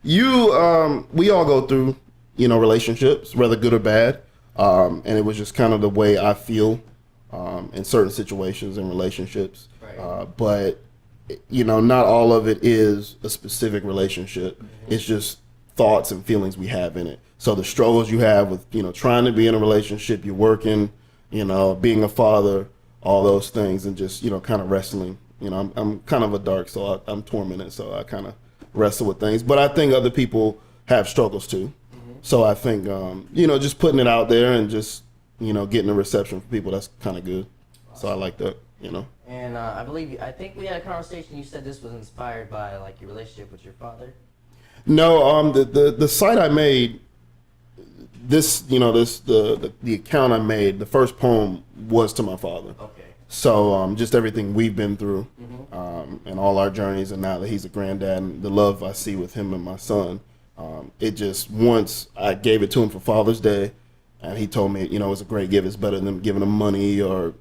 We all go through, relationships, whether good or bad. And it was just kind of the way I feel in certain situations and relationships. Right. But, not all of it is a specific relationship. Mm-hmm. It's just thoughts and feelings we have in it. So the struggles you have with, trying to be in a relationship, you're working, being a father, all those things, and just, kind of wrestling. I'm kind of a dark soul. I'm tormented, so I kind of wrestle with things. But I think other people have struggles too. Mm-hmm. So I think, just putting it out there and just, getting a reception from people, that's kind of good. Awesome. So I like that, And I think we had a conversation. You said this was inspired by like your relationship with your father. No, the site I made, the account I made, the first poem was to my father. Okay. So just everything we've been through, Mm-hmm. and all our journeys, and now that he's a granddad, and the love I see with him and my son, it just, once I gave it to him for Father's Day, and he told me, it's a great gift. It's better than giving him money or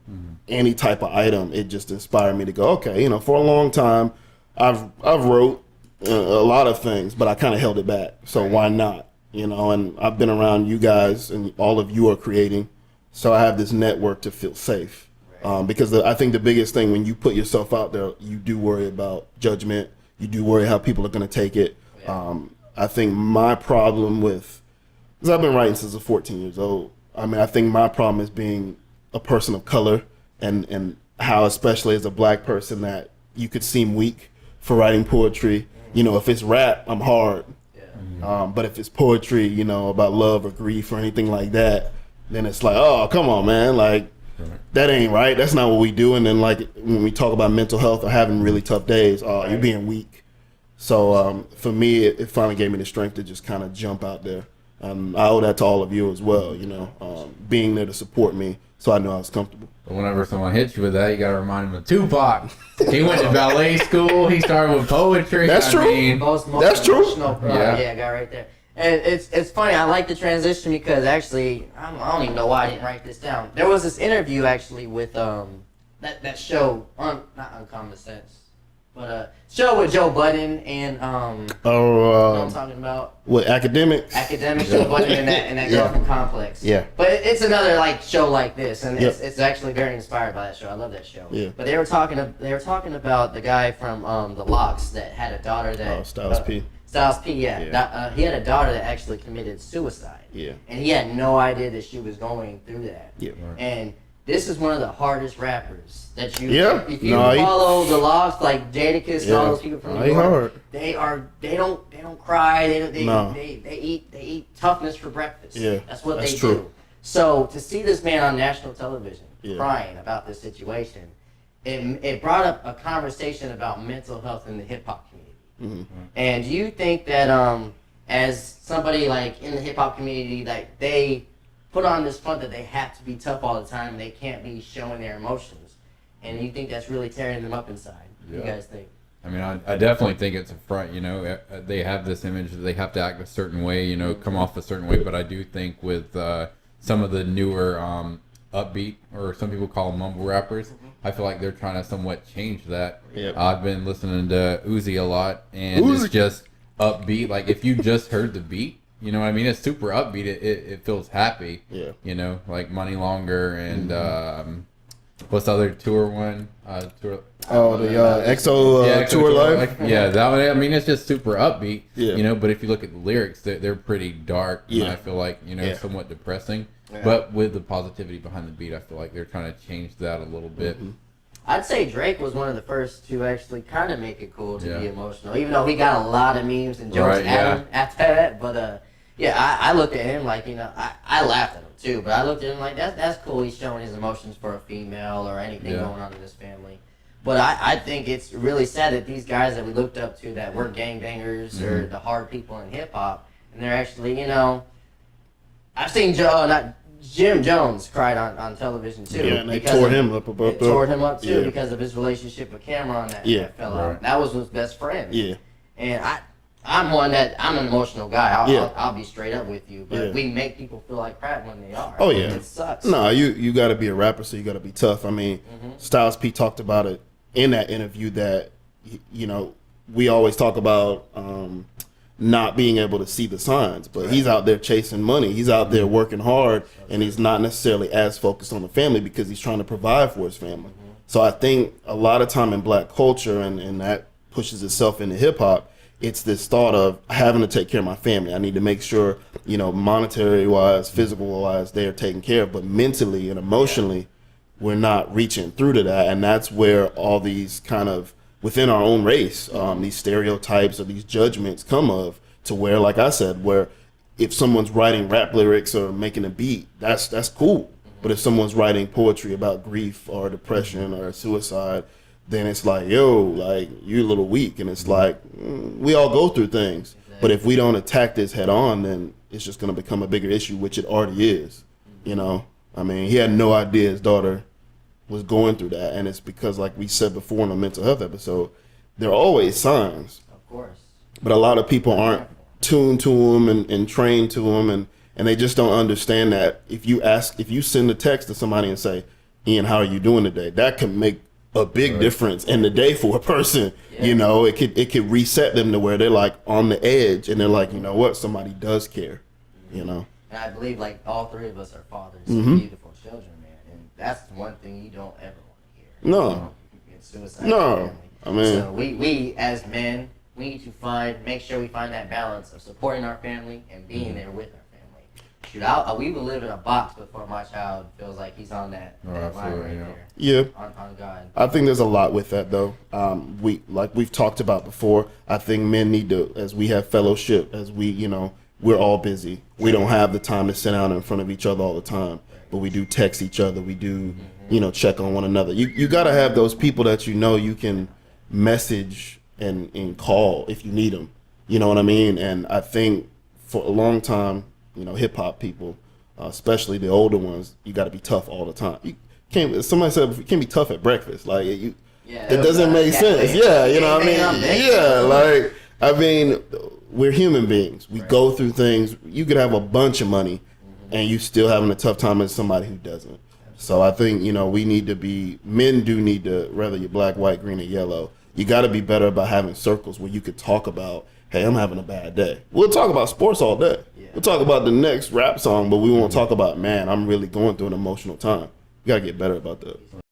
any type of item. It just inspired me to go, okay, for a long time, I've wrote a lot of things, but I kind of held it back. So why not? And I've been around you guys, and all of you are creating, so I have this network to feel safe. Because I think the biggest thing when you put yourself out there, you do worry about judgment. You do worry how people are going to take it. Yeah. I think my problem because I've been writing since I was 14 years old. I think my problem is being a person of color and how, especially as a black person, that you could seem weak for writing poetry. If it's rap, I'm hard. Yeah. But if it's poetry, about love or grief or anything like that, then it's like, oh, come on, man. Like, that ain't right. That's not what we do. And then, like, when we talk about mental health or having really tough days, you're being weak. So for me, it finally gave me the strength to just kind of jump out there. I owe that to all of you as well, being there to support me, so I knew I was comfortable. But whenever someone hits you with that, you got to remind them of Tupac. He went to ballet school. He started with poetry. That's true. That's true. Yeah, guy right there. And it's funny. I like the transition because actually, I don't even know why I didn't write this down. There was this interview actually with that show, not Uncommon Sense, but show with Joe Budden and you know what I'm talking about? What, Academics? Academics, Joe Budden and that girl from Complex. Yeah. But it's another like show like this, and it's actually very inspired by that show. I love that show. Yeah. But they were talking about the guy from the Locks that had a daughter that Styles P. Styles P, yeah. He had a daughter that actually committed suicide. Yeah. And he had no idea that she was going through that. Yeah. Right. And this is one of the hardest rappers that you. Yeah. If you follow the Locks, like Jadakiss and all those people from New York, they don't cry. They eat toughness for breakfast. Yeah. That's what that's they true. do. So to see this man on national television crying about this situation, it brought up a conversation about mental health in the hip hop community. Mm-hmm. And do you think that as somebody like in the hip hop community, like they put on this front that they have to be tough all the time, they can't be showing their emotions, and you think that's really tearing them up inside? What do you guys think? I mean, I definitely think it's a front. They have this image that they have to act a certain way, come off a certain way. But I do think with some of the newer upbeat, or some people call them mumble rappers, I feel like they're trying to somewhat change that. Yep. I've been listening to Uzi a lot, and it's just upbeat. Like, if you just heard the beat, you know what I mean? It's super upbeat. It feels happy. Yeah. Like Money Longer and what's the other tour one? The EXO Tour Life. Yeah, that one. I mean, it's just super upbeat. Yeah. But if you look at the lyrics, they're pretty dark. Yeah. And I feel like somewhat depressing. Yeah. But with the positivity behind the beat, I feel like they're trying to change that a little bit. Mm-hmm. I'd say Drake was one of the first to actually kind of make it cool to be emotional, even though he got a lot of memes and jokes at him after that. But I looked at him like, I laughed at him too, but I looked at him like, that's cool. He's showing his emotions for a female or anything going on in this family. But I think it's really sad that these guys that we looked up to that were gangbangers or the hard people in hip hop, and they're actually, I've seen Jim Jones cried on television too. Yeah, and they tore him up about that. Tore him up too because of his relationship with Cameron that fell out. That was his best friend. Yeah. And I'm an emotional guy. I'll be straight up with you. But we make people feel like crap when they are. Oh yeah. It sucks. No, you got to be a rapper, so you got to be tough. I mean, Styles P talked about it in that interview that we always talk about not being able to see the signs. But he's out there chasing money. He's out there working hard, and he's not necessarily as focused on the family because he's trying to provide for his family. So I think a lot of time in black culture, and that pushes itself into hip hop, it's this thought of having to take care of my family. I need to make sure, you know, monetary wise, physical wise, they're taken care of, but mentally and emotionally, we're not reaching through to that. And that's where all these kind of within our own race, these stereotypes or these judgments come of, to where, like I said, where if someone's writing rap lyrics or making a beat, that's cool. But if someone's writing poetry about grief or depression or suicide, then it's like, yo, like, you're a little weak. And it's like, we all go through things. But if we don't attack this head on, then it's just going to become a bigger issue, which it already is. You know, I mean, he had no idea his daughter was going through that. And it's because, like we said before in the mental health episode, there are always signs. Of course. But a lot of people aren't tuned to them and trained to them. And they just don't understand that if you send a text to somebody and say, Ian, how are you doing today? That can make a big difference in the day for a person. You know, it could reset them to where they're like on the edge and they're like, you know what, somebody does care, you know. And I believe like all three of us are fathers of beautiful children, man. And that's one thing you don't ever want to hear. No. You know, suicide. No. I mean, so we as men, we need to make sure we find that balance of supporting our family and being there with our family. Shoot, we would live in a box before my child feels like he's on that line right there. Yeah. On God. I think there's a lot with that, though. We've talked about before, I think men need to, as we have fellowship, as we, you know, we're all busy. We don't have the time to sit down in front of each other all the time, but we do text each other. We do, you know, check on one another. You got to have those people that you know you can message and call if you need them. You know what I mean? And I think for a long time, you know, hip hop people, especially the older ones, you got to be tough all the time. You can't. Somebody said you can't be tough at breakfast. Like it doesn't make sense. Yeah, you know what I mean. Yeah, like I mean, we're human beings. We go through things. You could have a bunch of money, and you still having a tough time as somebody who doesn't. So I think, you know, we need to be, men do need to, whether you're black, white, green, or yellow, you got to be better about having circles where you could talk about, hey, I'm having a bad day. We'll talk about sports all day. We'll talk about the next rap song, but we won't talk about, man, I'm really going through an emotional time. You got to get better about that.